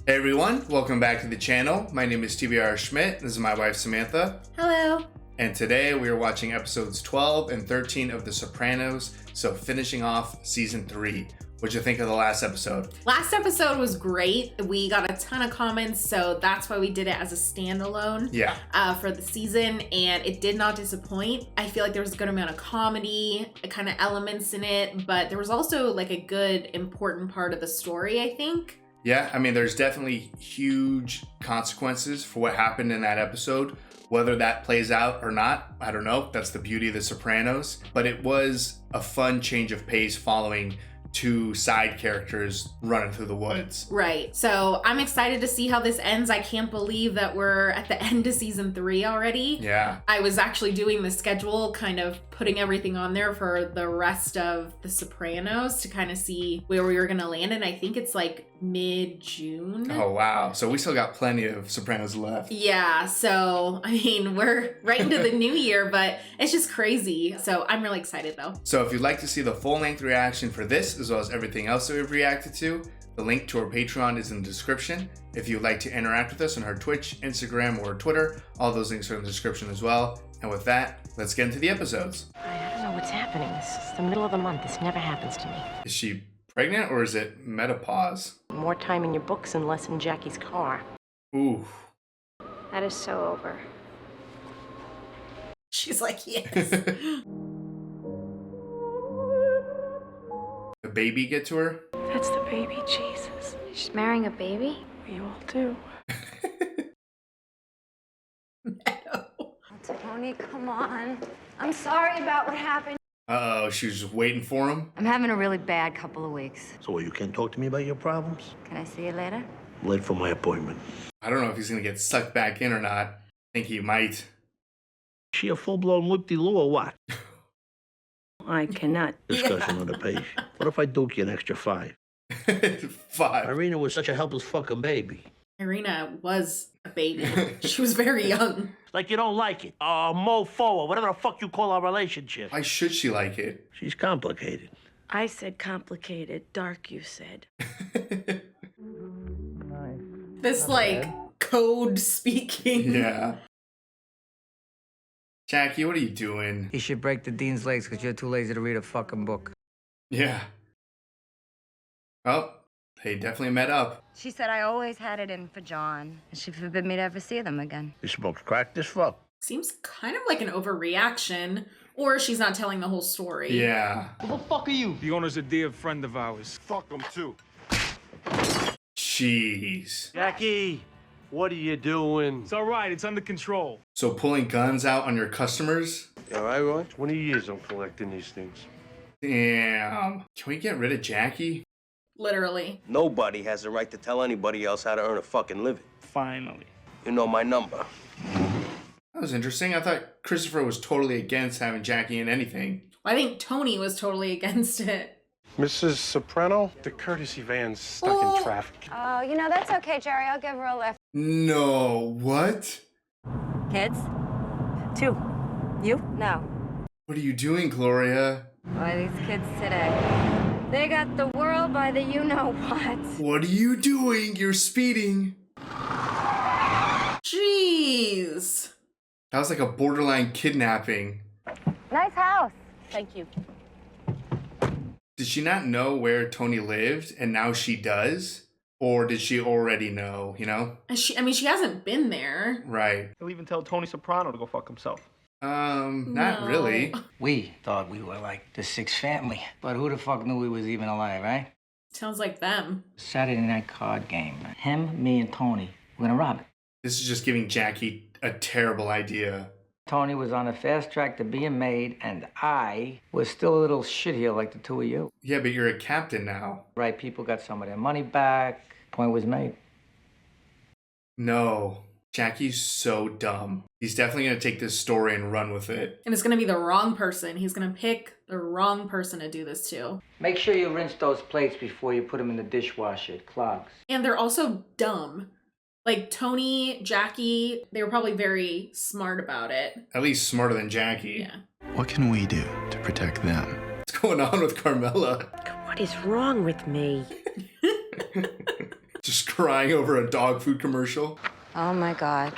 Hey everyone, welcome back to the channel. My name is TBR Schmitt. This is my wife Samantha. Hello. And today we are watching episodes 12 and 13 of The Sopranos, so finishing off season 3. What'd you think of the last episode? Last episode was great. We got a ton of comments, so that's why we did it as a standalone for the season, and it did not disappoint. I feel like there was a good amount of comedy, kind of elements in it, but there was also like a good, important part of the story, I think. Yeah, I mean, there's definitely huge consequences for what happened in that episode. Whether that plays out or not, I don't know. That's the beauty of The Sopranos. But it was a fun change of pace following two side characters running through the woods. Right. So I'm excited to see how this ends. I can't believe that we're at the end of season 3 already. Yeah. I was actually doing the schedule, kind of putting everything on there for the rest of The Sopranos to kind of see where we were going to land. And I think it's like mid-June. Oh, wow. So we still got plenty of Sopranos left. Yeah. So, I mean, we're right into the new year, but it's just crazy. So I'm really excited though. So if you'd like to see the full-length reaction for this, as well as everything else that we've reacted to, the link to our Patreon is in the description. If you'd like to interact with us on our Twitch, Instagram, or Twitter, all those links are in the description as well. And with that, let's get into the episodes. I don't know what's happening. This is the middle of the month. This never happens to me. Is she pregnant or is it menopause? More time in your books and less in Jackie's car. Ooh. That is so over. She's like, yes. The baby get to her? That's the baby, Jesus. She's marrying a baby? We all do. Tony, come on. I'm sorry about what happened. Uh-oh, she was just waiting for him? I'm having a really bad couple of weeks. So you can't talk to me about your problems? Can I see you later? I'm late for my appointment. I don't know if he's gonna get sucked back in or not. I think he might. She a full-blown whoop-de-loo or what? I cannot. Discussion on the page. What if I duke you an extra 5? 5. Irina was such a helpless fucking baby. Irina was a baby. She was very young. Like you don't like it. Mofo, or whatever the fuck you call our relationship. Why should she like it? She's complicated. I said complicated. Dark, you said. This, like, code speaking. Yeah. Jackie, what are you doing? You should break the dean's legs because you're too lazy to read a fucking book. Yeah. Oh, they definitely met up. She said I always had it in for John, and she forbid me to ever see them again. You smokes crack this fuck. Seems kind of like an overreaction, or she's not telling the whole story. Yeah. Who the fuck are you? The owner's a dear friend of ours. Fuck him too. Jeez. Jackie, what are you doing? It's all right. It's under control. So pulling guns out on your customers? You all right, Roy? 20 years I'm collecting these things. Damn. Can we get rid of Jackie? Literally. Nobody has the right to tell anybody else how to earn a fucking living. Finally. You know my number. That was interesting. I thought Christopher was totally against having Jackie in anything. I think Tony was totally against it. Mrs. Soprano, the courtesy van's stuck in traffic. Oh, you know, that's okay, Jerry. I'll give her a lift. No. What? Kids? 2. You? No. What are you doing, Gloria? Why, these kids today. They got the world by the you-know-what. What are you doing? You're speeding. Jeez. That was like a borderline kidnapping. Nice house. Thank you. Did she not know where Tony lived and now she does? Or did she already know, you know? She hasn't been there. Right. He'll even tell Tony Soprano to go fuck himself. Not No. really. We thought we were like the sixth family, but who the fuck knew we was even alive, right? Sounds like them. Saturday night card game. Him, me, and Tony. We're gonna rob it. This is just giving Jackie a terrible idea. Tony was on a fast track to being made, and I was still a little shit here like the two of you. Yeah, but you're a captain now. Right, people got some of their money back. Point was made. No. Jackie's so dumb. He's definitely going to take this story and run with it. And it's going to be the wrong person. He's going to pick the wrong person to do this to. Make sure you rinse those plates before you put them in the dishwasher. It clogs. And they're also dumb. Like Tony, Jackie, they were probably very smart about it. At least smarter than Jackie. Yeah. What can we do to protect them? What's going on with Carmela? What is wrong with me? Just crying over a dog food commercial. Oh my God.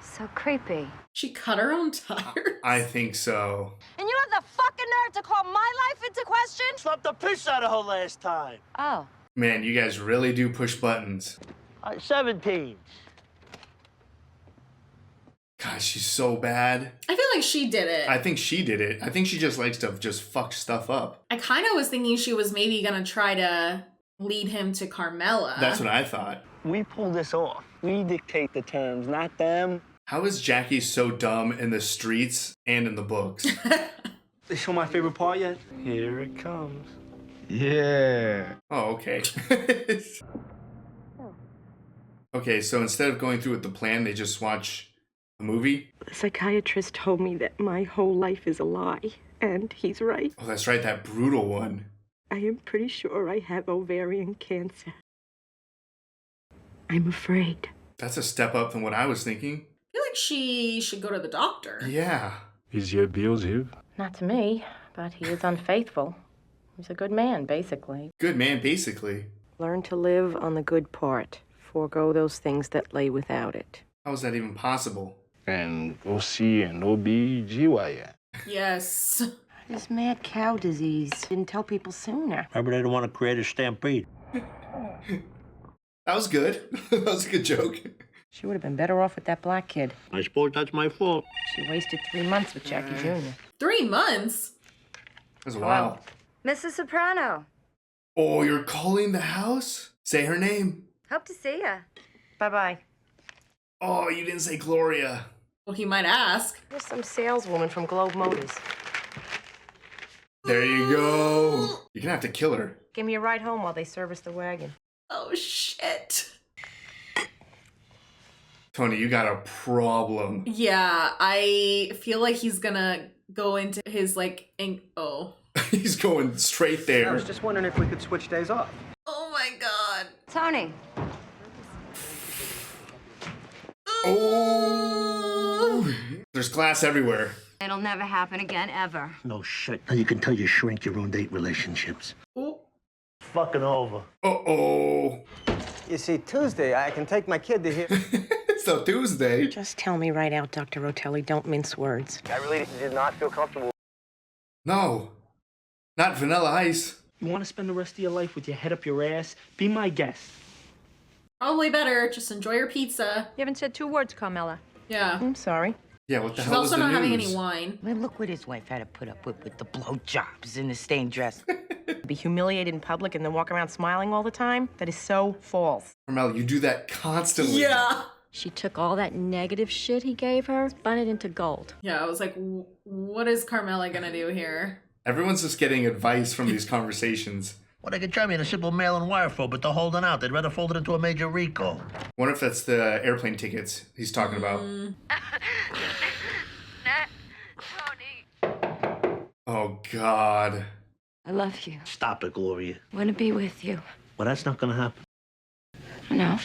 So creepy. She cut her own tires? I think so. And you have the fucking nerve to call my life into question? Slapped the piss out of her last time. Oh. Man, you guys really do push buttons. 17. God, she's so bad. I feel like she did it. I think she did it. I think she just likes to just fuck stuff up. I kind of was thinking she was maybe gonna try to lead him to Carmela. That's what I thought. We pull this off. We dictate the terms, not them. How is Jackie so dumb in the streets and in the books? They show my favorite part yet? Here it comes. Yeah. Oh, okay. Okay, so instead of going through with the plan, they just watch a movie? The psychiatrist told me that my whole life is a lie, and he's right. Oh, that's right, that brutal one. I am pretty sure I have ovarian cancer. I'm afraid. That's a step up from what I was thinking. I feel like she should go to the doctor. Yeah. Is your Beelzebub? Not to me, but he is unfaithful. He's a good man, basically. Good man, basically. Learn to live on the good part. Forego those things that lay without it. How is that even possible? And OC and OBGYN. Yes. This mad cow disease didn't tell people sooner. Maybe they don't want to create a stampede. That was good. That was a good joke. She would have been better off with that black kid. I suppose that's my fault. She wasted 3 months with Jackie Jr. 3 months? That's wild. Mrs. Soprano. Oh, you're calling the house? Say her name. Hope to see ya. Bye-bye. Oh, you didn't say Gloria. Well, he might ask. There's some saleswoman from Globe Motors. There you go. You're gonna have to kill her. Give me a ride home while they service the wagon. Oh, shit. Tony, you got a problem. Yeah, I feel like he's gonna go into his, oh. He's going straight there. I was just wondering if we could switch days off. Oh my God. Tony. Oh! There's glass everywhere. It'll never happen again, ever. No shit. Now you can tell you shrink your own date relationships. Oh. Fucking over. Uh-oh. You see, Tuesday, I can take my kid to here. So Tuesday. Just tell me right out, Dr. Rotelli. Don't mince words. I really did not feel comfortable. No. Not Vanilla Ice. You want to spend the rest of your life with your head up your ass? Be my guest. Probably better. Just enjoy your pizza. You haven't said 2 words, Carmela. Yeah. I'm sorry. Yeah, what the She's hell also is the not having news? any wine. Man, look what his wife had to put up with the blowjobs and the stained dress. Be humiliated in public and then walk around smiling all the time? That is so false. Carmel, you do that constantly. Yeah. She took all that negative shit he gave her, spun it into gold. Yeah, I was like, what is Carmela gonna do here? Everyone's just getting advice from these conversations. Well, they could try me in a simple mail and wire fraud, but they're holding out. They'd rather fold it into a major recall. Wonder if that's the airplane tickets he's talking about. Oh, God. I love you. Stop it, Gloria. I want to be with you. Well, that's not gonna happen. No.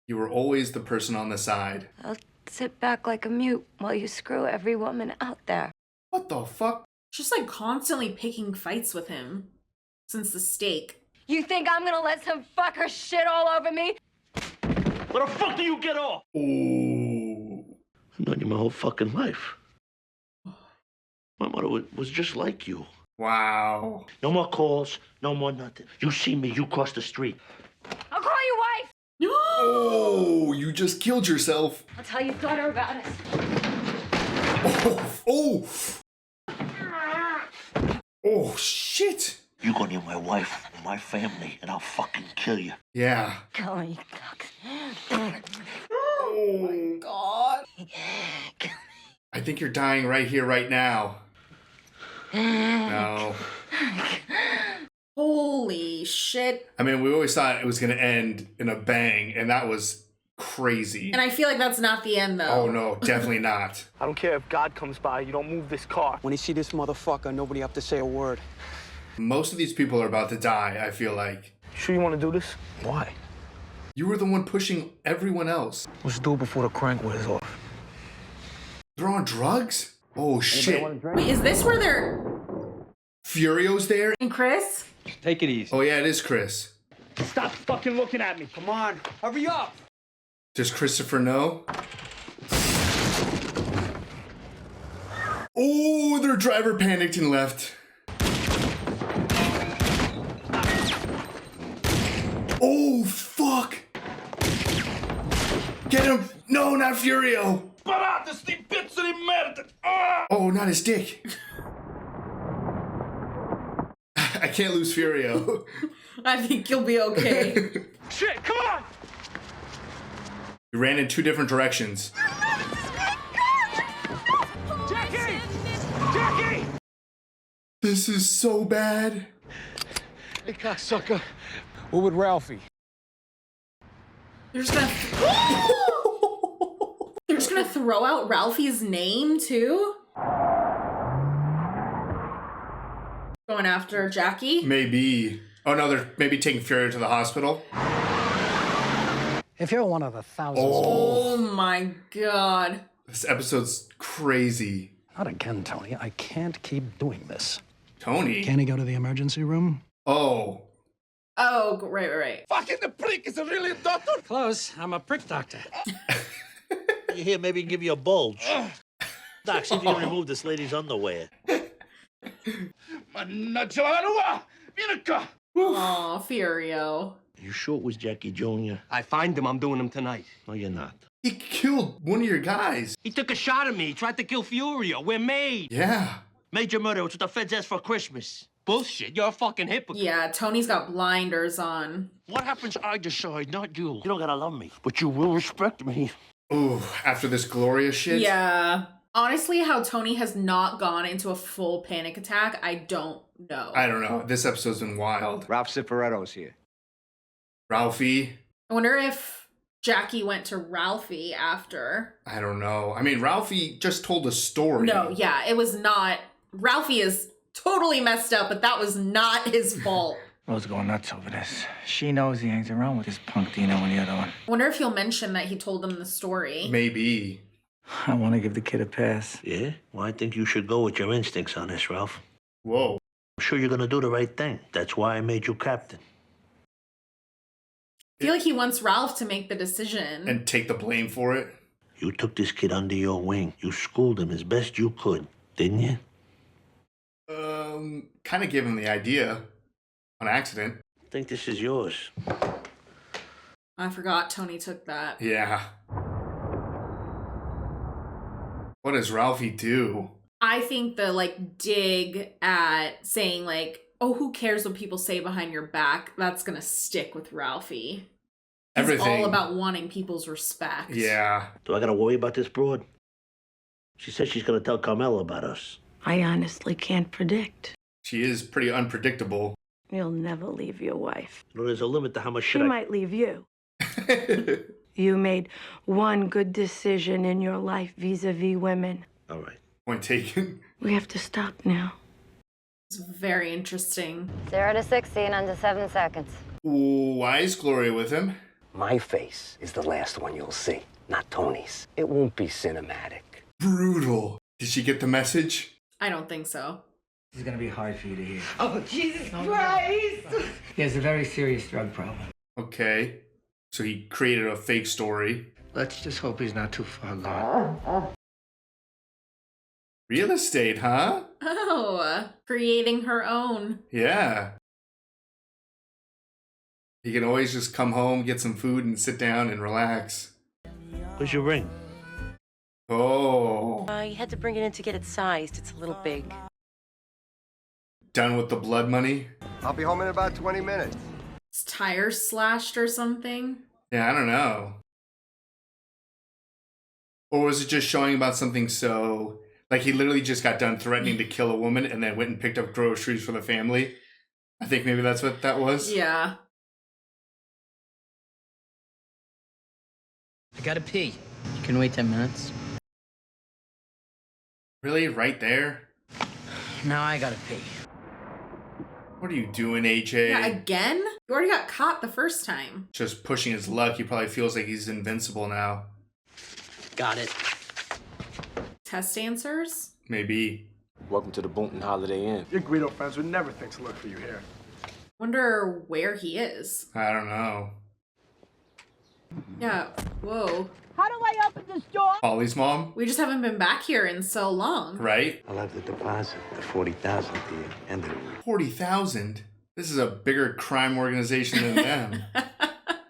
You were always the person on the side. I'll sit back like a mute while you screw every woman out there. What the fuck? She's like constantly picking fights with him since the steak. You think I'm gonna let some fucker shit all over me? Where the fuck do you get off? Ooh. I've known you my whole fucking life. My mother was just like you. Wow. No more calls, no more nothing. You see me, you cross the street. I'll call your wife! Oh, you just killed yourself. I'll tell your daughter about it. Oh, oh, shit. You go near my wife and my family, and I'll fucking kill you. Yeah. Kill me, cock. Oh my God. I think you're dying right here, right now. No. Holy shit. I mean, we always thought it was going to end in a bang, and that was crazy. And I feel like that's not the end, though. Oh, no, definitely not. I don't care if God comes by, you don't move this car. When you see this motherfucker, nobody have to say a word. Most of these people are about to die, I feel like. Sure you want to do this? Why? You were the one pushing everyone else. Let's do it before the crank wears off. They're on drugs? Oh, shit. Wait, is this where they're... Furio's there? And Chris? Take it easy. Oh, yeah, it is Chris. Stop fucking looking at me. Come on, hurry up. Does Christopher know? Oh, their driver panicked and left. Oh, fuck. Get him. No, not Furio. Oh, not his dick. I can't lose Furio. I think you'll be okay. Shit, come on! We ran in two different directions. Jackie! Jackie! This is so bad. Hey, cocksucker. What with Ralphie? They're just gonna... They're just gonna throw out Ralphie's name, too? Going after Jackie? Maybe. Oh no, they're maybe taking Furio to the hospital. If you're one of the thousands... Oh my god. This episode's crazy. Not again, Tony. I can't keep doing this. Tony? Can he go to the emergency room? Oh. Oh, right. Fucking the prick is a really doctor? Close. I'm a prick doctor. Here, maybe give you a bulge. Doc, see if you can remove this lady's underwear. Aw, Furio. You sure it was Jackie Jr.? I find him. I'm doing him tonight. No, you're not. He killed one of your guys. He took a shot at me. He tried to kill Furio. We're made. Yeah. Major murder. It's what the feds asked for Christmas. Bullshit. You're a fucking hypocrite. Yeah, Tony's got blinders on. What happens I decide, not you. You don't gotta love me, but you will respect me. Ooh, after this Gloria shit? Yeah. Honestly, how Tony has not gone into a full panic attack, I don't know. I don't know. This episode's been wild. Ralph Cifaretto's here. Ralphie? I wonder if Jackie went to Ralphie after. I don't know. I mean, Ralphie just told a story. No, yeah, it was not. Ralphie is totally messed up, but that was not his fault. Rose going nuts over this. She knows he hangs around with this punk Dino and the other one. I wonder if he'll mention that he told them the story. Maybe. I want to give the kid a pass. Yeah? Well, I think you should go with your instincts on this, Ralph. Whoa. I'm sure you're gonna do the right thing. That's why I made you captain. I feel like he wants Ralph to make the decision. And take the blame for it? You took this kid under your wing. You schooled him as best you could, didn't you? Kind of gave him the idea. On accident. I think this is yours. I forgot Tony took that. Yeah. What does Ralphie do? I think the, dig at saying, oh, who cares what people say behind your back, that's gonna stick with Ralphie. He's Everything. all about wanting people's respect. Yeah. Do I gotta worry about this broad? She says she's gonna tell Carmela about us. I honestly can't predict. She is pretty unpredictable. You'll never leave your wife. You know, there's a limit to how much She shit might leave you. You made one good decision in your life vis-a-vis women. All right. Point taken. We have to stop now. It's very interesting. 0 to 60 in under 7 seconds. Ooh, why is Gloria with him? My face is the last one you'll see, not Tony's. It won't be cinematic. Brutal. Did she get the message? I don't think so. This is going to be hard for you to hear. Oh, Jesus Christ! He has a very serious drug problem. Okay. So he created a fake story. Let's just hope he's not too far gone. Real estate, huh? Oh, creating her own. Yeah. He can always just come home, get some food, and sit down and relax. Where's your ring? Oh. You had to bring it in to get it sized. It's a little big. Done with the blood money? I'll be home in about 20 minutes. His tires slashed or something? Yeah, I don't know. Or was it just showing about something so... Like, he literally just got done threatening to kill a woman and then went and picked up groceries for the family? I think maybe that's what that was. Yeah. I gotta pee. You can wait 10 minutes. Really? Right there? Now I gotta pee. What are you doing, AJ? Yeah, again? You already got caught the first time. Just pushing his luck. He probably feels like he's invincible now. Got it. Test answers? Maybe. Welcome to the Boonton Holiday Inn. Your Guido friends would never think to look for you here. Wonder where he is. I don't know. Yeah, whoa. How do I open this door? Polly's mom? We just haven't been back here in so long. Right? I'll have the deposit, the 40,000 at the end of the week. 40,000? This is a bigger crime organization than them.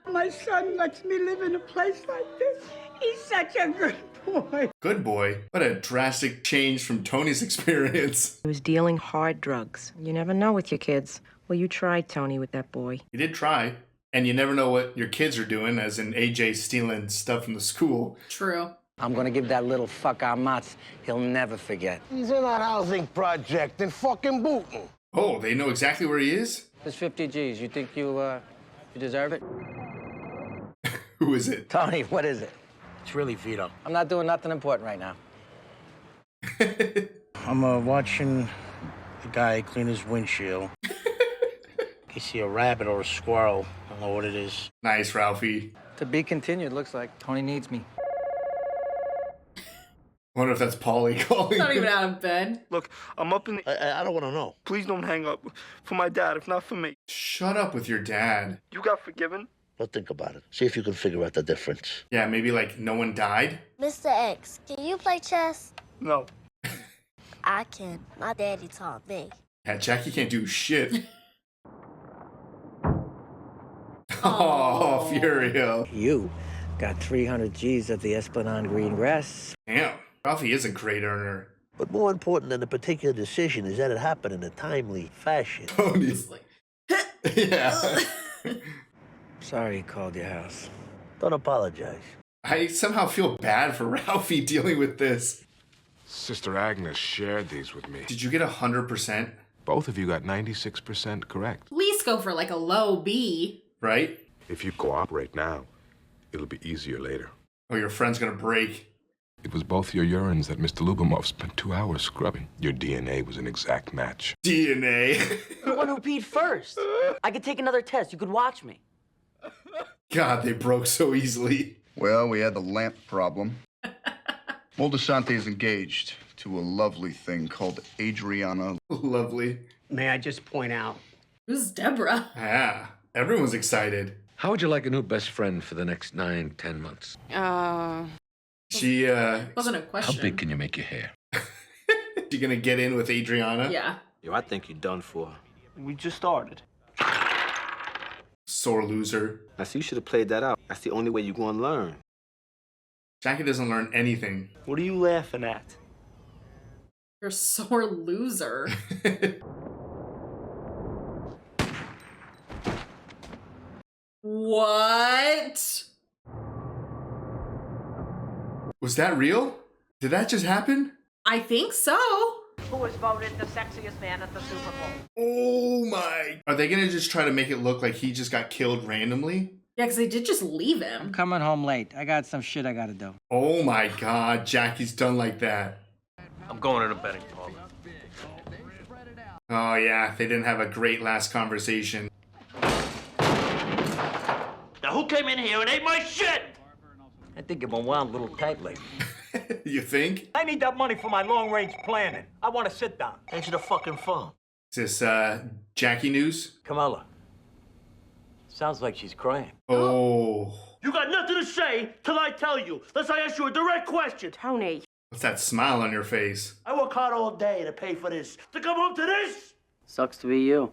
My son lets me live in a place like this. He's such a good boy. Good boy. What a drastic change from Tony's experience. He was dealing hard drugs. You never know with your kids. Well, you tried, Tony, with that boy. You did try. And you never know what your kids are doing, as in AJ stealing stuff from the school. True. I'm gonna give that little fuck our mats. He'll never forget. He's in that housing project in fucking Booton. Oh, they know exactly where he is? There's 50 G's. You think you deserve it? Who is it? Tony, what is it? It's really Vito. I'm not doing nothing important right now. I'm watching the guy clean his windshield. You see a rabbit or a squirrel. I don't know what it is. Nice, Ralphie. To be continued, looks like. Tony needs me. Wonder if that's Polly calling. Not even out of bed. Look, I'm up in the... I don't want to know. Please don't hang up. For my dad, if not for me. Shut up with your dad. You got forgiven? Well, think about it. See if you can figure out the difference. Yeah, maybe like no one died? Mr. X, can you play chess? No. I can. My daddy taught me. Yeah, Jackie can't do shit. Oh, Furio. You got 300 G's of the Esplanade green grass. Damn, Ralphie is a great earner. But more important than the particular decision is that it happened in a timely fashion. Tony's like, yeah. Sorry he called your house. Don't apologize. I somehow feel bad for Ralphie dealing with this. Sister Agnes shared these with me. Did you get 100%? Both of you got 96% correct. At least go for like a low B. Right? If you cooperate now, it'll be easier later. Oh, your friend's gonna break. It was both your urines that Mr. Lubomov spent 2 hours scrubbing. Your DNA was an exact match. DNA? The one who peed first. I could take another test. You could watch me. God, they broke so easily. Well, we had the lamp problem. Moldesante is engaged to a lovely thing called Adriana. Lovely. May I just point out? Who's Deborah? Yeah, everyone's excited. How would you like a new best friend for the next 9-10 months? She, Wasn't a question. How big can you make your hair? You gonna get in with Adriana? Yeah. Yo, I think you're done for. We just started. Sore loser. I see you should have played that out. That's the only way you're gonna learn. Jackie doesn't learn anything. What are you laughing at? You're a sore loser. What? Was that real? Did that just happen? I think so. Who was voted the sexiest man at the Super Bowl? Oh my. Are they gonna just try to make it look like he just got killed randomly? Yeah, because they did just leave him. I'm coming home late. I got some shit I gotta do. Oh my God, Jackie's done like that. I'm going to the betting parlor. Oh yeah, they didn't have a great last conversation. Now who came in here and ate my shit? I think you've been wound a little tight lately. You think? I need that money for my long-range planning. I want to sit down. Answer the fucking phone. Is this, Jackie news? Kamala. Sounds like she's crying. Oh. You got nothing to say till I tell you, unless I ask you a direct question. Tony. What's that smile on your face? I work hard all day to pay for this. To come home to this? Sucks to be you.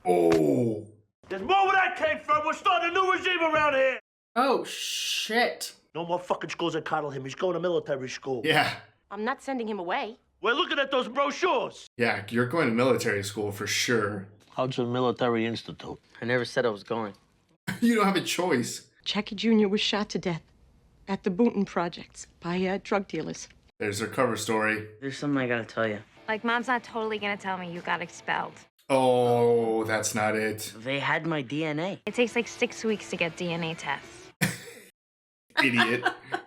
Oh. There's more where that came from. We're starting a new regime around here. Oh, shit. No more fucking schools that coddle him. He's going to military school. Yeah. I'm not sending him away. We're looking at those brochures. Yeah, you're going to military school for sure. How's the military institute? I never said I was going. You don't have a choice. Jackie Jr. was shot to death at the Booton projects by drug dealers. There's their cover story. There's something I gotta tell you. Like, Mom's not totally gonna tell me you got expelled. Oh, that's not it. They had my DNA. It takes like 6 weeks to get DNA tests. Idiot.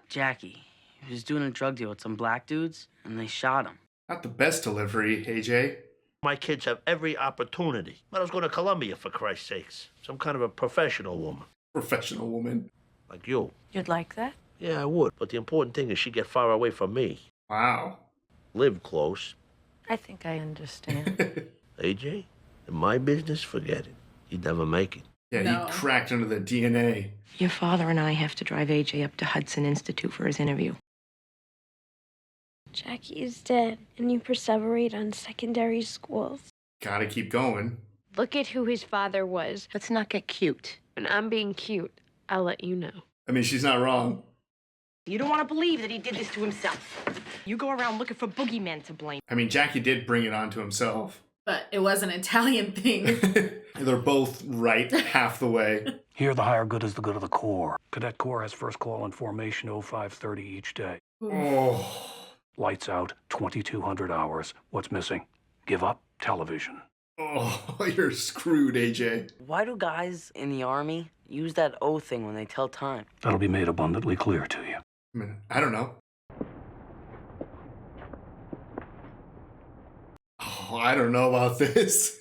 Jackie, he was doing a drug deal with some black dudes, and they shot him. Not the best delivery, AJ. My kids have every opportunity. But I was going to Columbia, for Christ's sakes. Some kind of a professional woman. Professional woman. Like you. You'd like that? Yeah, I would. But the important thing is she get far away from me. Wow. Live close. I think I understand. AJ, in my business, forget it. He'd never make it. Yeah, No. he cracked under the DNA. Your father and I have to drive AJ up to Hudson Institute for his interview. Jackie is dead, and you perseverate on secondary schools. Gotta keep going. Look at who his father was. Let's not get cute. When I'm being cute, I'll let you know. I mean, she's not wrong. You don't want to believe that he did this to himself. You go around looking for boogeymen to blame. I mean, Jackie did bring it on to himself. But it was an Italian thing. They're both right half the way. Here, the higher good is the good of the Corps. Cadet Corps has first call in formation 0530 each day. Oh. Lights out, 2,200 hours. What's missing? Give up television. Oh, you're screwed, AJ. Why do guys in the Army use that O thing when they tell time? That'll be made abundantly clear to you. I mean, I don't know. Oh, I don't know about this.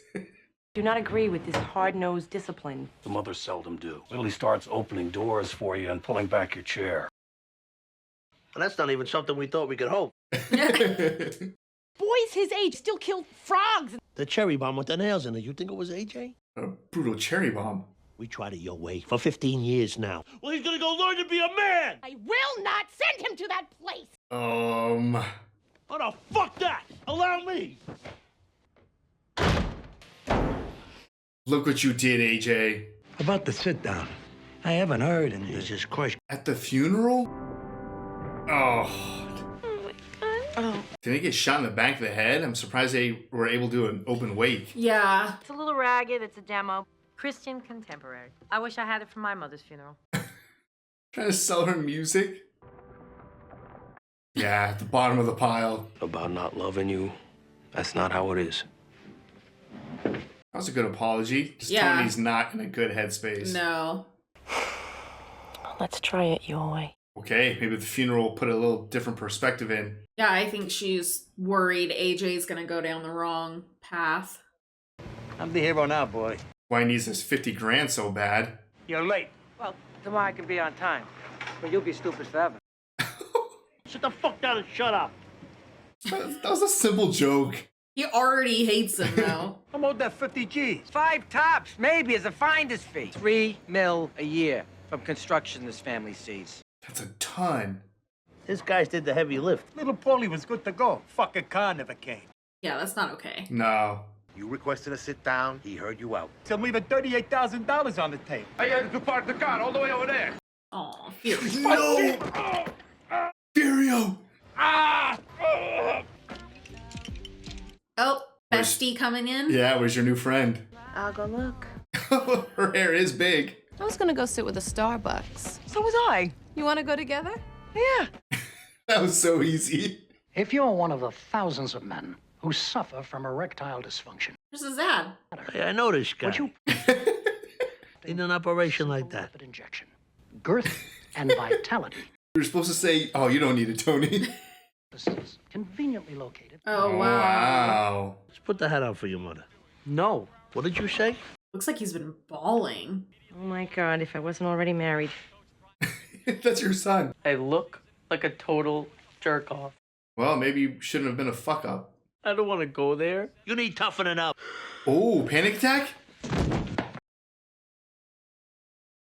Do not agree with this hard-nosed discipline. The mothers seldom do. Till he starts opening doors for you and pulling back your chair. Well, that's not even something we thought we could hope. Boys his age still kill frogs. The cherry bomb with the nails in it, you think it was AJ? A brutal cherry bomb. We tried it your way for 15 years now. Well, he's gonna go learn to be a man! I will not send him to that place. Oh, no, fuck that! Allow me! Look what you did, AJ. About the sit down. I haven't heard in Jesus Christ. At the funeral? Oh. Oh. Did he get shot in the back of the head? I'm surprised they were able to do an open wake. Yeah. It's a little ragged. It's a demo. Christian contemporary. I wish I had it for my mother's funeral. Trying to sell her music? Yeah, at the bottom of the pile. About not loving you, that's not how it is. That was a good apology. Just Yeah. Tony's not in a good headspace. No. Let's try it your way. Okay, maybe the funeral will put a little different perspective in. Yeah, I think she's worried AJ's gonna go down the wrong path. I'm the hero now, boy. Why he needs this 50 grand so bad? You're late. Well, tomorrow I can be on time. But you'll be stupid forever. Sit the fuck down and shut up. That was a simple joke. He already hates him, though. I'm owed that 50 G's. 5 tops, maybe, as a finder's fee. $3 million a year from construction this family sees. That's a ton. His guys did the heavy lift. Little Paulie was good to go. Fucking car never came. Yeah, that's not okay. No. You requested a sit down. He heard you out. So I'm leaving $38,000 on the table. I had to park the car all the way over there. Aw, Fury. No! Furio! Oh, bestie coming in? Yeah, where's your new friend? I'll go look. Her hair is big. I was gonna go sit with a Starbucks. So was I. You wanna go together? Yeah. That was so easy. If you're one of the thousands of men who suffer from erectile dysfunction, This is Zad. Hey, I know this guy. would you In an operation like that. injection, girth and vitality, You're supposed to say, oh, you don't need it, Tony. conveniently located. Oh, wow. Wow. Let's put the hat on for your mother. No. What did you say? Looks like he's been bawling. Oh my God, if I wasn't already married. That's your son. I look like a total jerk off. Well, maybe you shouldn't have been a fuck up. I don't want to go there. You need toughening up. Oh, panic attack?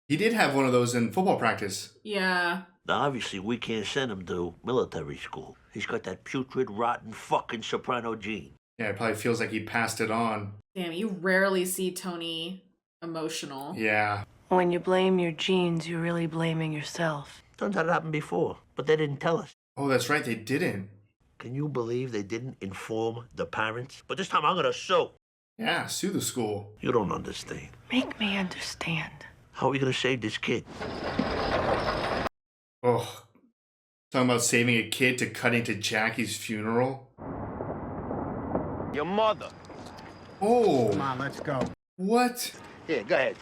He did have one of those in football practice. Yeah. Now, obviously, we can't send him to military school. He's got that putrid, rotten, fucking soprano gene. Yeah, it probably feels like he passed it on. Damn, you rarely see Tony emotional. Yeah. When you blame your genes, you're really blaming yourself. Turns out it happened before, but they didn't tell us. Oh, that's right, they didn't. Can you believe they didn't inform the parents? But this time I'm gonna sue. Yeah, sue the school. You don't understand. Make me understand. How are we gonna save this kid? Oh. Talking about saving a kid to cutting to Jackie's funeral. Your mother. Oh. Come on, let's go. What? Yeah, go ahead.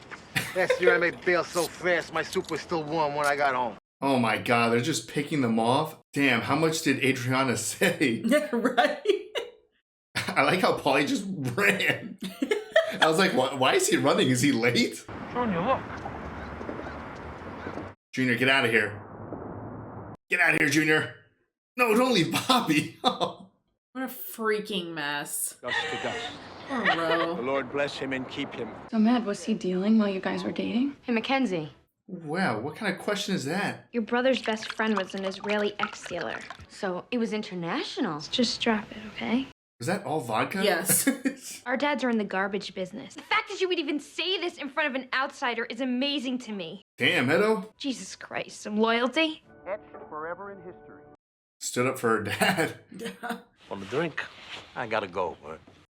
Last year I made bail so fast, my soup was still warm when I got home. Oh my God, they're just picking them off? Damn, how much did Adriana say? Right? I like how Paulie just ran. I was like, why is he running? Is he late? Junior, look. Junior, get out of here. Get out of here, Junior. No, don't leave Bobby. Oh. What a freaking mess. Dust to dust. Poor Ro. The Lord bless him and keep him. So, Matt, was he dealing while you guys were dating? Hey, Mackenzie. Wow, what kind of question is that? Your brother's best friend was an Israeli ex-dealer. So it was international. Just drop it, okay? Was that all vodka? Yes. Our dads are in the garbage business. The fact that you would even say this in front of an outsider is amazing to me. Damn, Meadow. Jesus Christ, some loyalty? Etched forever in history. Stood up for her dad. Want a drink? I gotta go.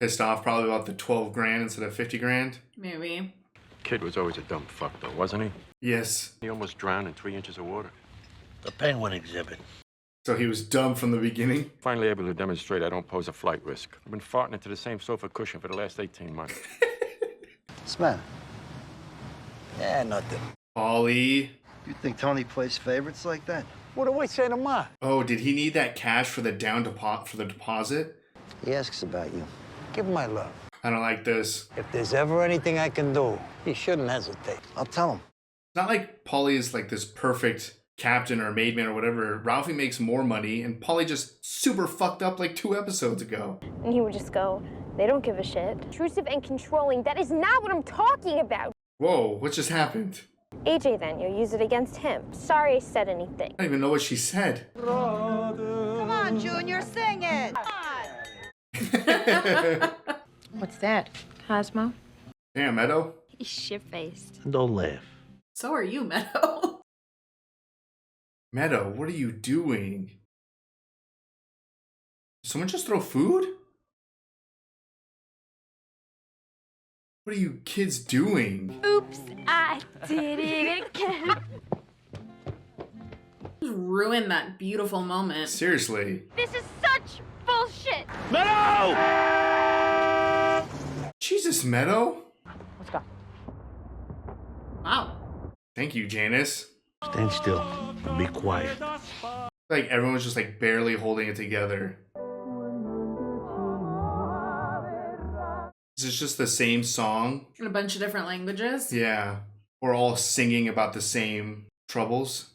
Pissed off probably about the 12 grand instead of 50 grand. Maybe. Kid was always a dumb fuck, though, wasn't he? Yes. He almost drowned in 3 inches of water. The penguin exhibit. So he was dumb from the beginning? Finally able to demonstrate I don't pose a flight risk. I've been farting into the same sofa cushion for the last 18 months. Smell. Yeah, nothing. Ollie. You think Tony plays favorites like that? What do I say to Ma? Oh, did he need that cash for the deposit? He asks about you. Give him my love. I don't like this. If there's ever anything I can do, he shouldn't hesitate. I'll tell him. It's not like Paulie is like this perfect captain or maidman or whatever. Ralphie makes more money, and Paulie just super fucked up like 2 episodes ago. And he would just go, they don't give a shit. Intrusive and controlling, that is not what I'm talking about. Whoa, what just happened? AJ, then, you'll use it against him. Sorry I said anything. I don't even know what she said. Come on, Junior, sing it. What's that? Cosmo? Damn, Meadow. He's shit-faced. Don't laugh. So are you, Meadow. Meadow, what are you doing? Did someone just throw food? What are you kids doing? Oops, I did it again. Ruin that beautiful moment. Seriously. This is such bullshit. No! Jesus, Meadow. Let's go. Wow. Thank you, Janice. Stand still and be quiet. Like everyone's just like barely holding it together. Is this just the same song? In a bunch of different languages? Yeah. We're all singing about the same troubles.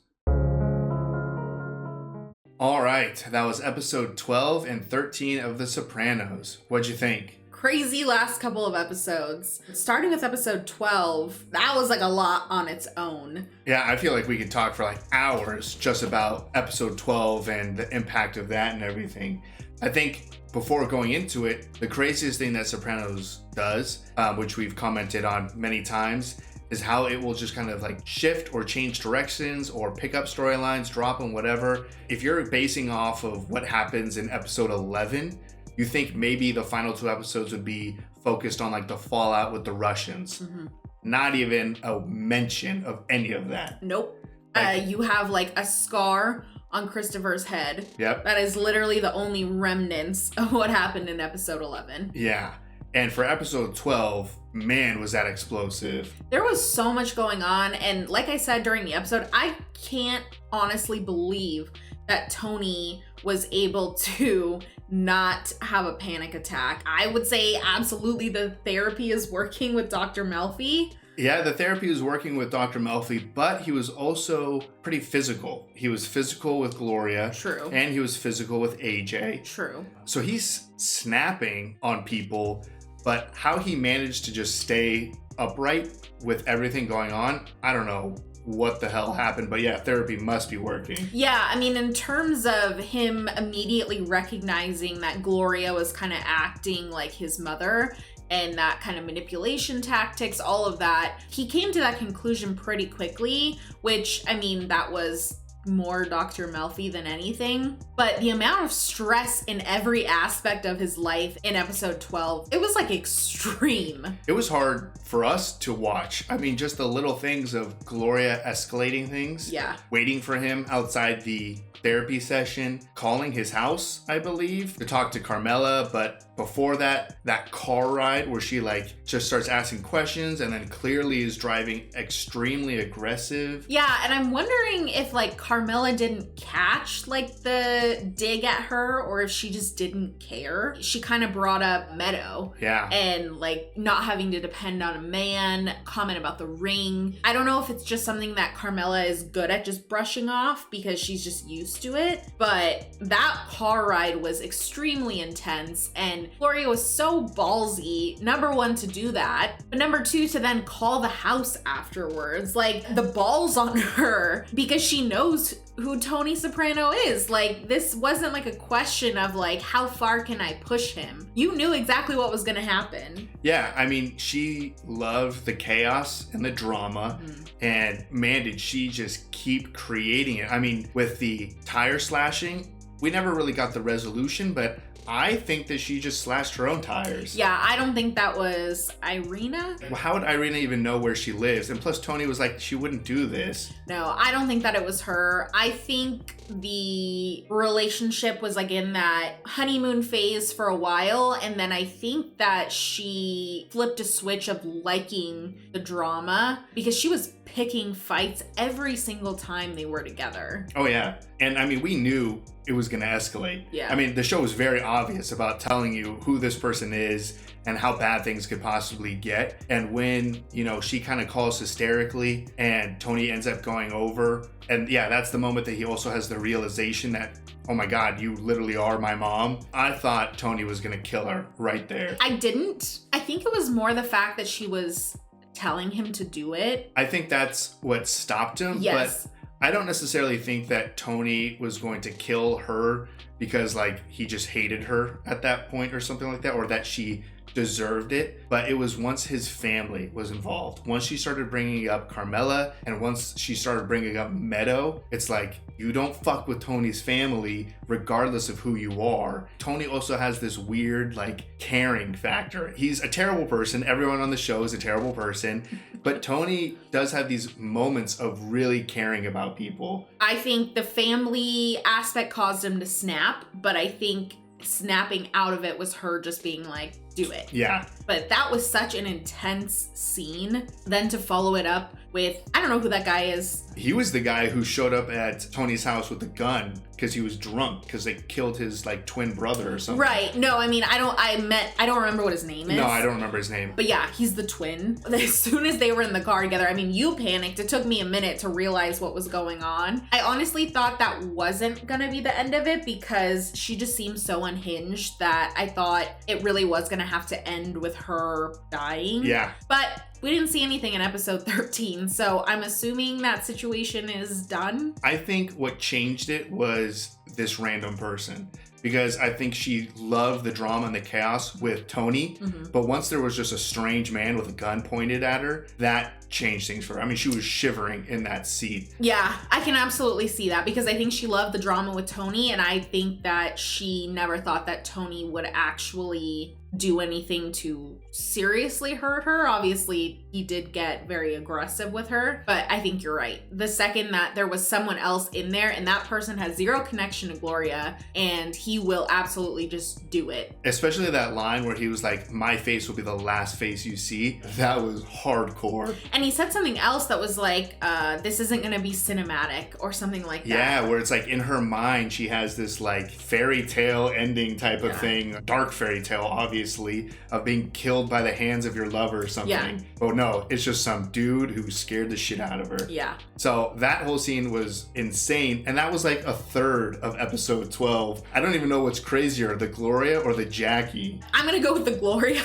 All right, that was episode 12 and 13 of The Sopranos. What'd you think? Crazy last couple of episodes. Starting with episode 12, that was like a lot on its own. Yeah, I feel like we could talk for like hours just about episode 12 and the impact of that and everything. I think before going into it, the craziest thing that Sopranos does, which we've commented on many times, is how it will just kind of like shift or change directions or pick up storylines, drop them, whatever. If you're basing off of what happens in episode 11, you think maybe the final 2 episodes would be focused on like the fallout with the Russians. Mm-hmm. Not even a mention of any of that. Nope. You have like a scar on Christopher's head. Yep. That is literally the only remnants of what happened in episode 11. Yeah. And for episode 12, man, was that explosive. There was so much going on. And like I said during the episode, I can't honestly believe that Tony was able to not have a panic attack. I would say absolutely the therapy is working with Dr. Melfi. Yeah, the therapy was working with Dr. Melfi, but he was also pretty physical. He was physical with Gloria. True. And he was physical with AJ. True. So he's snapping on people, but how he managed to just stay upright with everything going on, I don't know what the hell happened, but yeah, therapy must be working. Yeah, I mean, in terms of him immediately recognizing that Gloria was kind of acting like his mother and that kind of manipulation tactics, all of that, he came to that conclusion pretty quickly, which, I mean, that was more Dr. Melfi than anything. But the amount of stress in every aspect of his life in episode 12, it was like extreme. It was hard for us to watch. I mean, just the little things of Gloria escalating things. Yeah. Waiting for him outside the therapy session, calling his house, I believe, to talk to Carmela, but before that car ride where she like just starts asking questions and then clearly is driving extremely aggressive. Yeah, and I'm wondering if like Carmela didn't catch like the dig at her or if she just didn't care. She kind of brought up Meadow. Yeah. And like not having to depend on a man, comment about the ring. I don't know if it's just something that Carmela is good at just brushing off because she's just used to it, but that car ride was extremely intense and Gloria was so ballsy, number one, to do that, but number two, to then call the house afterwards. Like, the balls on her, because she knows who Tony Soprano is. Like, this wasn't like a question of like, how far can I push him? You knew exactly what was gonna happen. Yeah, I mean, she loved the chaos and the drama, and man, did she just keep creating it. I mean, with the tire slashing, we never really got the resolution, but I think that she just slashed her own tires. Yeah, I don't think that was Irina. Well, how would Irina even know where she lives? And plus, Tony was like, she wouldn't do this. No, I don't think that it was her. I think the relationship was like in that honeymoon phase for a while. And then I think that she flipped a switch of liking the drama because she was picking fights every single time they were together. Oh, yeah. And I mean, we knew it was going to escalate. Yeah. I mean, the show was very obvious about telling you who this person is and how bad things could possibly get. And when, you know, she kind of calls hysterically and Tony ends up going over. And yeah, that's the moment that he also has the realization that, oh my God, you literally are my mom. I thought Tony was going to kill her right there. I didn't. I think it was more the fact that she was telling him to do it. I think that's what stopped him. Yes. But I don't necessarily think that Tony was going to kill her because like he just hated her at that point or something like that, or that she deserved it. But it was once his family was involved. Once she started bringing up Carmela and once she started bringing up Meadow, it's like, you don't fuck with Tony's family regardless of who you are. Tony also has this weird like caring factor. He's a terrible person. Everyone on the show is a terrible person. But Tony does have these moments of really caring about people. I think the family aspect caused him to snap, but I think snapping out of it was her just being like, do it. Yeah. But that was such an intense scene. Then to follow it up with, I don't know who that guy is. He was the guy who showed up at Tony's house with the gun because he was drunk because they killed his like twin brother or something. Right. No, I mean, I don't remember what his name is. No, I don't remember his name. But yeah, he's the twin. As soon as they were in the car together, I mean, you panicked. It took me a minute to realize what was going on. I honestly thought that wasn't gonna be the end of it because she just seemed so unhinged that I thought it really was gonna have to end with her dying. Yeah. But we didn't see anything in episode 13, so I'm assuming that situation is done. I think what changed it was this random person. Because I think she loved the drama and the chaos with Tony. But once there was just a strange man with a gun pointed at her, that changed things for her. I mean, she was shivering in that seat. Yeah, I can absolutely see that because I think she loved the drama with Tony, and I think that she never thought that Tony would actually do anything to seriously hurt her. Obviously, he did get very aggressive with her, but I think you're right. The second that there was someone else in there and that person has zero connection to Gloria and he will absolutely just do it. Especially that line where he was like, my face will be the last face you see. That was hardcore. And he said something else that was like, this isn't gonna be cinematic or something like that. Yeah, where it's like in her mind, she has this like fairy tale ending type of thing, dark fairy tale, obviously, of being killed by the hands of your lover or something. Yeah. But no, it's just some dude who scared the shit out of her. Yeah. So that whole scene was insane. And that was like a third of episode 12. I don't even know what's crazier, the Gloria or the Jackie. I'm gonna go with the Gloria,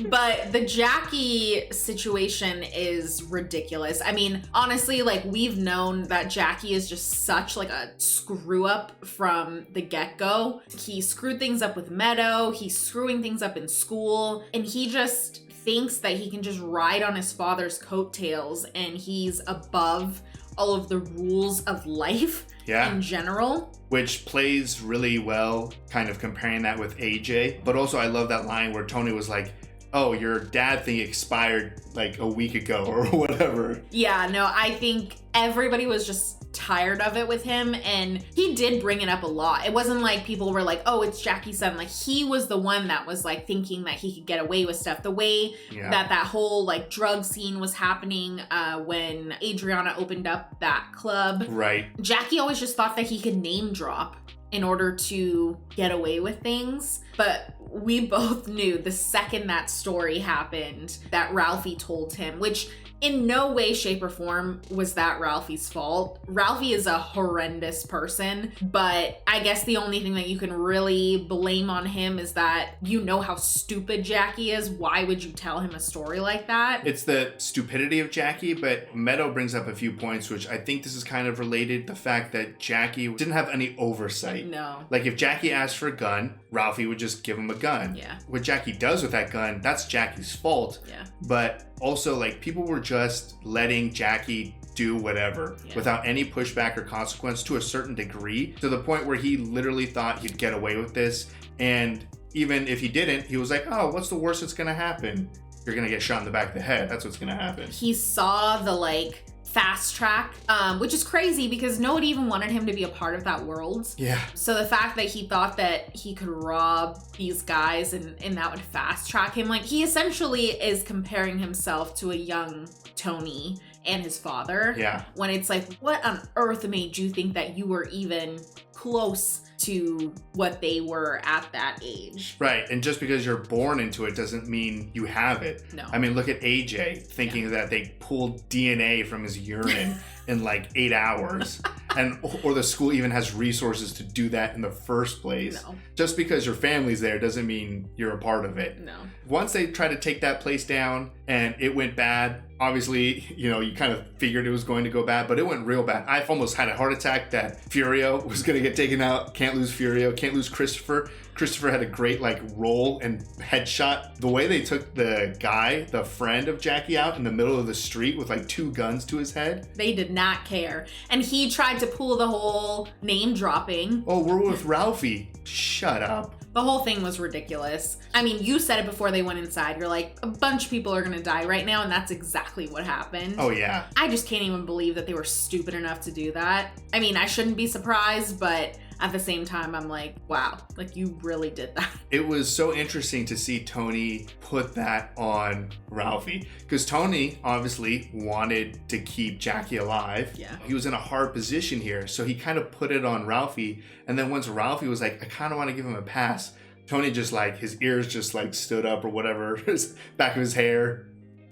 but the Jackie situation is ridiculous. I mean, honestly, like we've known that Jackie is just such like a screw up from the get-go. He screwed things up with Meadow, he's screwing things up in school, and he just thinks that he can just ride on his father's coattails and he's above all of the rules of life in general. Which plays really well, kind of comparing that with AJ. But also I love that line where Tony was like, oh, your dad thing expired like a week ago or whatever. Yeah, no, I think everybody was just tired of it with him, and he did bring it up a lot. It wasn't like people were like, oh, it's Jackie's son. Like, he was the one that was like thinking that he could get away with stuff. The way that whole like drug scene was happening when Adriana opened up that club. Right. Jackie always just thought that he could name drop in order to get away with things. But we both knew the second that story happened that Ralphie told him, which in no way, shape, or form was that Ralphie's fault. Ralphie is a horrendous person, but I guess the only thing that you can really blame on him is that you know how stupid Jackie is. Why would you tell him a story like that? It's the stupidity of Jackie, but Meadow brings up a few points, which I think this is kind of related. The fact that Jackie didn't have any oversight. No. Like, if Jackie asked for a gun, Ralphie would just give him a gun. Yeah. What Jackie does with that gun, that's Jackie's fault. Yeah. But also, like, people were just letting Jackie do whatever without any pushback or consequence to a certain degree, to the point where he literally thought he'd get away with this. And even if he didn't, he was like, oh, what's the worst that's gonna happen? You're gonna get shot in the back of the head. That's what's gonna happen. He saw the like fast track, which is crazy because nobody even wanted him to be a part of that world. Yeah. So the fact that he thought that he could rob these guys and that would fast track him, like, he essentially is comparing himself to a young Tony and his father. Yeah. When it's like, what on earth made you think that you were even close to what they were at that age? Right. And just because you're born into it doesn't mean you have it. No. I mean, look at AJ thinking that they pulled DNA from his urine in like 8 hours. And or the school even has resources to do that in the first place. No. Just because your family's there doesn't mean you're a part of it. No. Once they tried to take that place down and it went bad, obviously, you know, you kind of figured it was going to go bad, but it went real bad. I almost had a heart attack that Furio was going to get taken out. Can't lose Furio. Can't lose Christopher. Christopher had a great like roll and headshot. The way they took the guy, the friend of Jackie, out in the middle of the street with like 2 guns to his head. They did not care. And he tried to pull the whole name dropping. Oh, we're with Ralphie. Shut up. The whole thing was ridiculous. I mean, you said it before they went inside. You're like, a bunch of people are gonna die right now, and that's exactly what happened. Oh, yeah. I just can't even believe that they were stupid enough to do that. I mean, I shouldn't be surprised, but at the same time, I'm like, wow, like, you really did that. It was so interesting to see Tony put that on Ralphie, because Tony obviously wanted to keep Jackie alive. Yeah. He was in a hard position here, so he kind of put it on Ralphie. And then once Ralphie was like, I kind of want to give him a pass, Tony just like, his ears just like stood up or whatever, his back of his hair,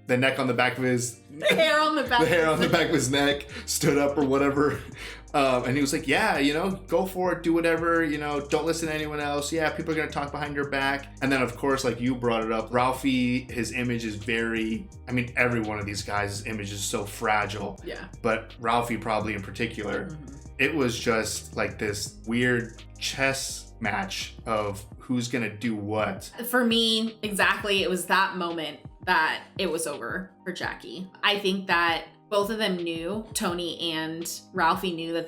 the neck on the back of his... The hair on the back. The hair on the back of his neck stood up or whatever. And he was like, yeah, you know, go for it, do whatever, you know, don't listen to anyone else. Yeah, people are going to talk behind your back. And then, of course, like you brought it up, Ralphie, his image is very, I mean, every one of these guys' image is so fragile. Yeah. But Ralphie probably in particular, it was just like this weird chess match of who's going to do what. For me, exactly, it was that moment that it was over for Jackie. I think that both of them knew, Tony and Ralphie knew that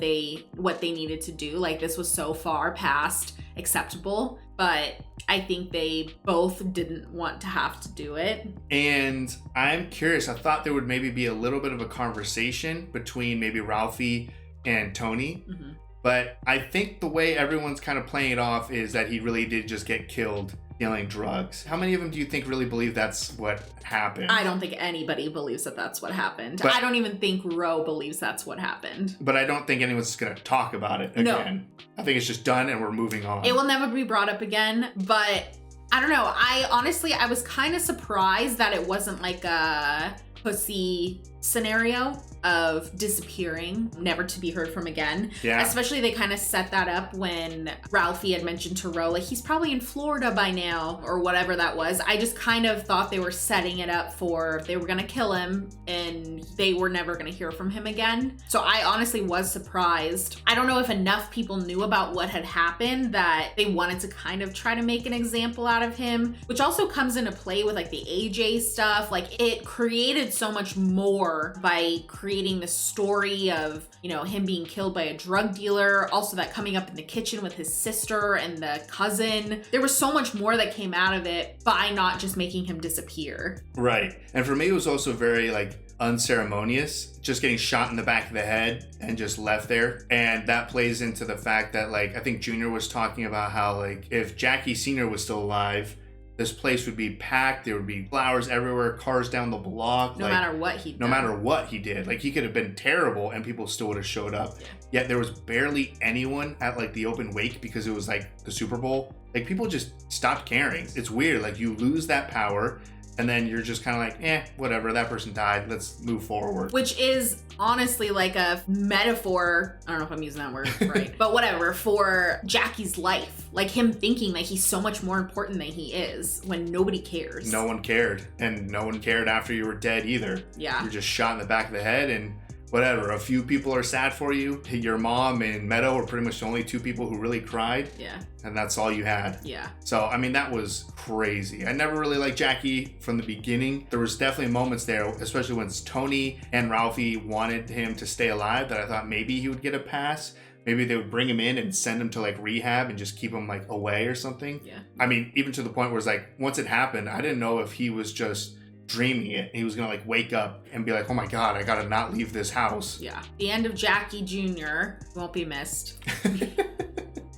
what they needed to do. Like, this was so far past acceptable, but I think they both didn't want to have to do it. And I'm curious, I thought there would maybe be a little bit of a conversation between maybe Ralphie and Tony. Mm-hmm. But I think the way everyone's kind of playing it off is that he really did just get killed dealing drugs. How many of them do you think really believe that's what happened? I don't think anybody believes that that's what happened. But, I don't even think Ro believes that's what happened. But I don't think anyone's going to talk about it again. No. I think it's just done and we're moving on. It will never be brought up again, but I don't know. I was kind of surprised that it wasn't like a pussy scenario of disappearing, never to be heard from again. Yeah. Especially they kind of set that up when Ralphie had mentioned to Ro, like, he's probably in Florida by now, or whatever that was. I just kind of thought they were setting it up for, they were gonna kill him and they were never gonna hear from him again. So I honestly was surprised. I don't know if enough people knew about what had happened that they wanted to kind of try to make an example out of him, which also comes into play with like the AJ stuff. Like, it created so much more by creating the story of, you know, him being killed by a drug dealer, also that coming up in the kitchen with his sister and the cousin. There was so much more that came out of it by not just making him disappear. Right. And for me, it was also very like unceremonious, just getting shot in the back of the head and just left there. And that plays into the fact that, like, I think Junior was talking about how, like, if Jackie Sr. was still alive, this place would be packed. There would be flowers everywhere, cars down the block. No matter what he did. No matter what he did. Like, he could have been terrible and people still would have showed up. Yeah. Yet there was barely anyone at, like, the open wake because it was, like, the Super Bowl. Like, people just stopped caring. It's weird. Like, you lose that power and then you're just kind of like, whatever, that person died. Let's move forward. Which is honestly like a metaphor, I don't know if I'm using that word right, but whatever, for Jackie's life. Like him thinking that he's so much more important than he is when nobody cares. No one cared. And no one cared after you were dead either. Yeah. You're just shot in the back of the head and whatever. A few people are sad for you. Your mom and Meadow were pretty much the only two people who really cried. Yeah. And that's all you had. Yeah. So, I mean, that was crazy. I never really liked Jackie from the beginning. There was definitely moments there, especially when Tony and Ralphie wanted him to stay alive, that I thought maybe he would get a pass. Maybe they would bring him in and send him to like rehab and just keep him like away or something. Yeah. I mean, even to the point where it's like, once it happened, I didn't know if he was just dreaming it. He was gonna like wake up and be like, oh my God, I gotta not leave this house. Yeah. The end of Jackie Jr. won't be missed.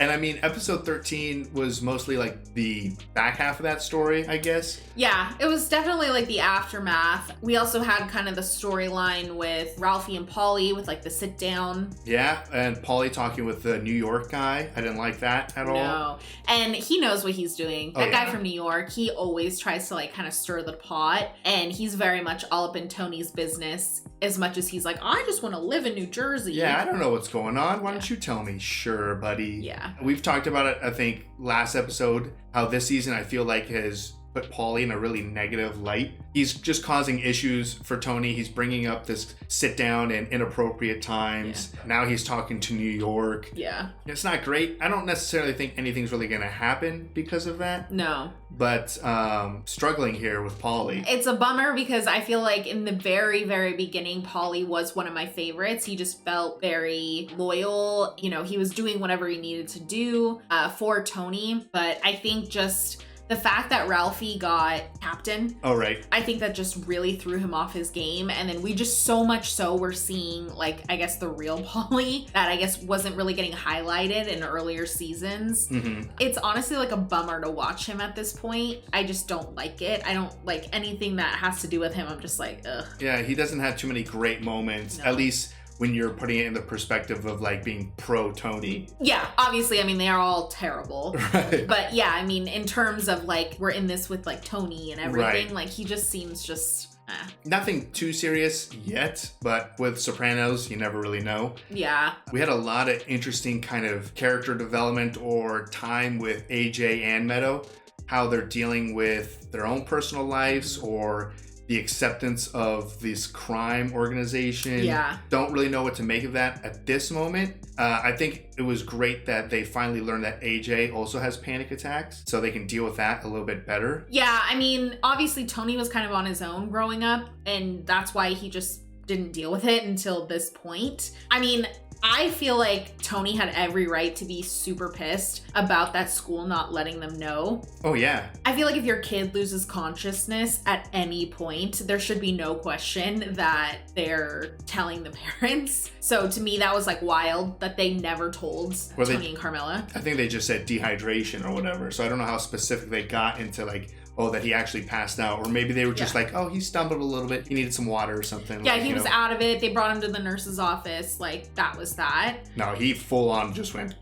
And I mean, episode 13 was mostly like the back half of that story, I guess. Yeah, it was definitely like the aftermath. We also had kind of the storyline with Ralphie and Paulie with like the sit down. Yeah, and Paulie talking with the New York guy. I didn't like that at all. No, and he knows what he's doing. That guy from New York, he always tries to like kind of stir the pot, and he's very much all up in Tony's business as much as he's like, I just want to live in New Jersey. Yeah, I don't know what's going on. Why don't you tell me? Sure, buddy. Yeah. We've talked about it, I think, last episode, how this season I feel like has put Paulie in a really negative light. He's just causing issues for Tony. He's bringing up this sit down in inappropriate times. Yeah. Now he's talking to New York. Yeah. It's not great. I don't necessarily think anything's really going to happen because of that. No. But struggling here with Paulie. It's a bummer because I feel like in the very, very beginning, Paulie was one of my favorites. He just felt very loyal. You know, he was doing whatever he needed to do for Tony. But I think just the fact that Ralphie got captain. Oh, right. I think that just really threw him off his game. And then we just so much so we're seeing like, I guess the real Paulie that I guess wasn't really getting highlighted in earlier seasons. Mm-hmm. It's honestly like a bummer to watch him at this point. I just don't like it. I don't like anything that has to do with him. I'm just like, ugh. Yeah, he doesn't have too many great moments. No. At least when you're putting it in the perspective of like being pro Tony. Yeah, obviously, I mean, they are all terrible. Right. But yeah, I mean, in terms of like, we're in this with like Tony and everything, right. Like he just seems just, Nothing too serious yet, but with Sopranos, you never really know. Yeah. We had a lot of interesting kind of character development or time with AJ and Meadow, how they're dealing with their own personal lives or the acceptance of this crime organization. Yeah. Don't really know what to make of that at this moment. I think it was great that they finally learned that AJ also has panic attacks, so they can deal with that a little bit better. Yeah, I mean, obviously Tony was kind of on his own growing up, and that's why he just didn't deal with it until this point. I mean, I feel like Tony had every right to be super pissed about that school not letting them know. Oh, yeah. I feel like if your kid loses consciousness at any point, there should be no question that they're telling the parents. So to me, that was like wild that they never told Tony and Carmela. I think they just said dehydration or whatever. So I don't know how specific they got into like, oh, that he actually passed out. Or maybe they were just like, oh, he stumbled a little bit. He needed some water or something. Yeah, like, he was out of it. They brought him to the nurse's office. Like, that was that. No, he full on just went...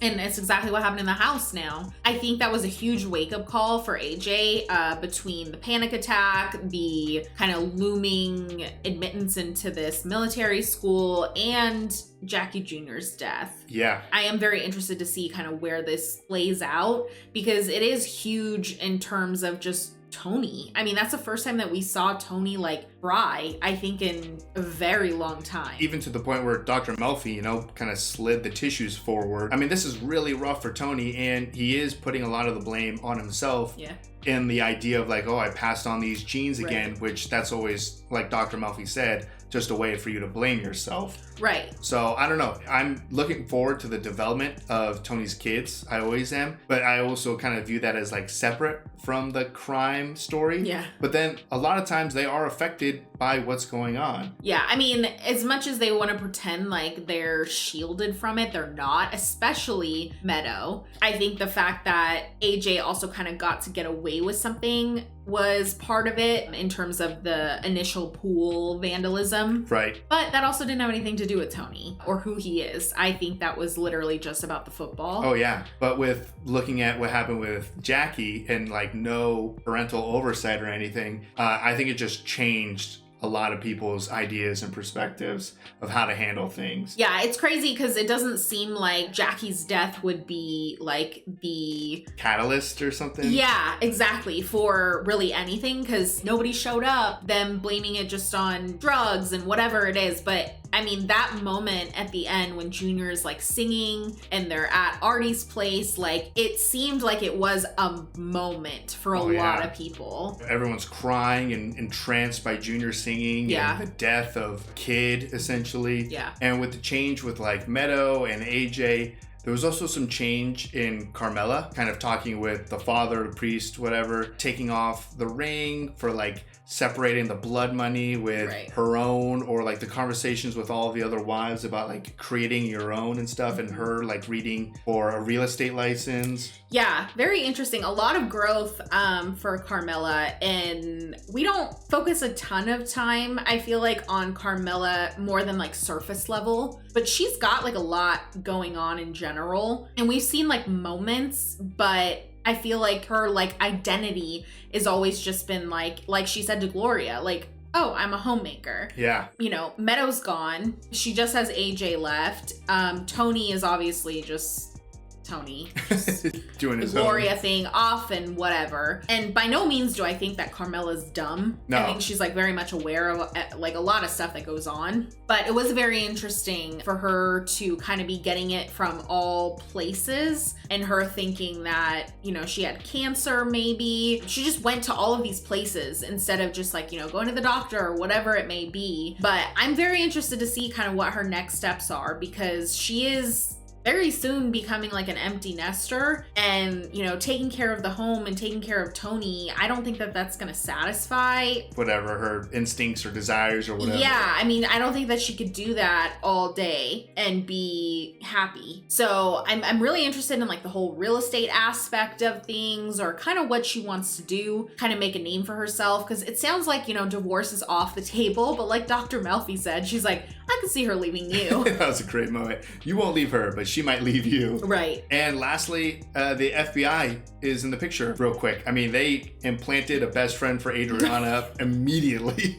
And it's exactly what happened in the house now. I think that was a huge wake-up call for AJ between the panic attack, the kind of looming admittance into this military school, and Jackie Jr.'s death. Yeah. I am very interested to see kind of where this plays out because it is huge in terms of just Tony. I mean, that's the first time that we saw Tony like cry, I think, in a very long time. Even to the point where Dr. Melfi, you know, kind of slid the tissues forward. I mean, this is really rough for Tony, and he is putting a lot of the blame on himself. Yeah. In the idea of like, oh, I passed on these genes again, which that's always, like Dr. Melfi said, just a way for you to blame yourself. Right. So I don't know. I'm looking forward to the development of Tony's kids. I always am. But I also kind of view that as like separate from the crime story. Yeah. But then a lot of times they are affected by what's going on. Yeah, I mean, as much as they want to pretend like they're shielded from it, they're not, especially Meadow. I think the fact that AJ also kind of got to get away with something was part of it in terms of the initial pool vandalism. Right. But that also didn't have anything to do with Tony or who he is. I think that was literally just about the football. Oh yeah. But with looking at what happened with Jackie and like no parental oversight or anything, I think it just changed a lot of people's ideas and perspectives of how to handle things. Yeah, it's crazy because it doesn't seem like Jackie's death would be like the catalyst or something. Yeah, exactly, for really anything, because nobody showed up, them blaming it just on drugs and whatever it is. But I mean, that moment at the end when Junior is like singing and they're at Artie's place, like it seemed like it was a moment for a lot of people. Everyone's crying and entranced by Junior singing and the death of Kid, essentially. Yeah. And with the change with like Meadow and AJ, there was also some change in Carmela, kind of talking with the father, the priest, whatever, taking off the ring for like separating the blood money with her own, or like the conversations with all the other wives about like creating your own and stuff, and her like reading for a real estate license. Yeah, very interesting. A lot of growth for Carmela, and we don't focus a ton of time, I feel like, on Carmela more than like surface level, but she's got like a lot going on in general, and we've seen like moments, but I feel like her like identity is always just been like she said to Gloria, like, oh, I'm a homemaker. Yeah. You know, Meadow's gone. She just has AJ left. Tony is obviously just Tony. Doing his Gloria own thing off and whatever. And by no means do I think that Carmela's dumb. No. I think she's like very much aware of like a lot of stuff that goes on. But it was very interesting for her to kind of be getting it from all places, and her thinking that, you know, she had cancer maybe. She just went to all of these places instead of just like, you know, going to the doctor or whatever it may be. But I'm very interested to see kind of what her next steps are, because she is very soon becoming like an empty nester, and, you know, taking care of the home and taking care of Tony. I don't think that that's going to satisfy whatever her instincts or desires or whatever. Yeah, I mean, I don't think that she could do that all day and be happy. So I'm really interested in like the whole real estate aspect of things, or kind of what she wants to do, kind of make a name for herself, because it sounds like, you know, divorce is off the table, but like Dr. Melfi said, she's like, I could see her leaving you. That was a great moment. You won't leave her, but she might leave you. Right. And lastly, the FBI is in the picture real quick. I mean, they implanted a best friend for Adriana immediately.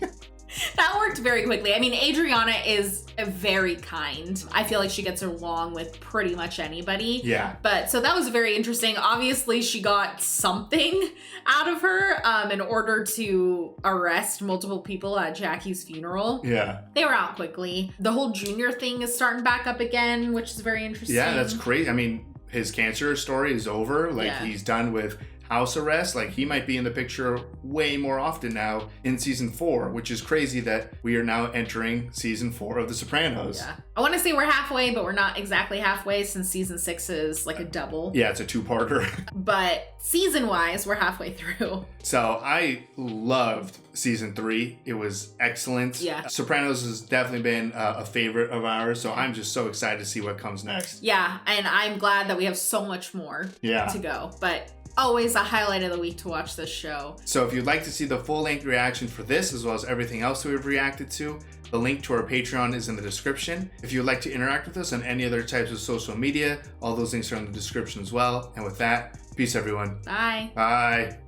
That worked very quickly. I mean, Adriana is very kind. I feel like she gets along with pretty much anybody. Yeah. But so that was very interesting. Obviously, she got something out of her in order to arrest multiple people at Jackie's funeral. Yeah. They were out quickly. The whole Junior thing is starting back up again, which is very interesting. Yeah, that's crazy. I mean, his cancer story is over. Like, he's done with house arrest. Like, he might be in the picture way more often now in season 4, which is crazy that we are now entering season 4 of The Sopranos. Yeah. I want to say we're halfway, but we're not exactly halfway, since season 6 is like a double. Yeah, it's a 2-parter. But season-wise, we're halfway through. So I loved season 3. It was excellent. Yeah. Sopranos has definitely been a favorite of ours, so I'm just so excited to see what comes next. Yeah, and I'm glad that we have so much more to go. But always a highlight of the week to watch this show. So if you'd like to see the full-length reaction for this, as well as everything else that we've reacted to, the link to our Patreon is in the description. If you'd like to interact with us on any other types of social media, all those links are in the description as well. And with that, peace everyone. Bye. Bye.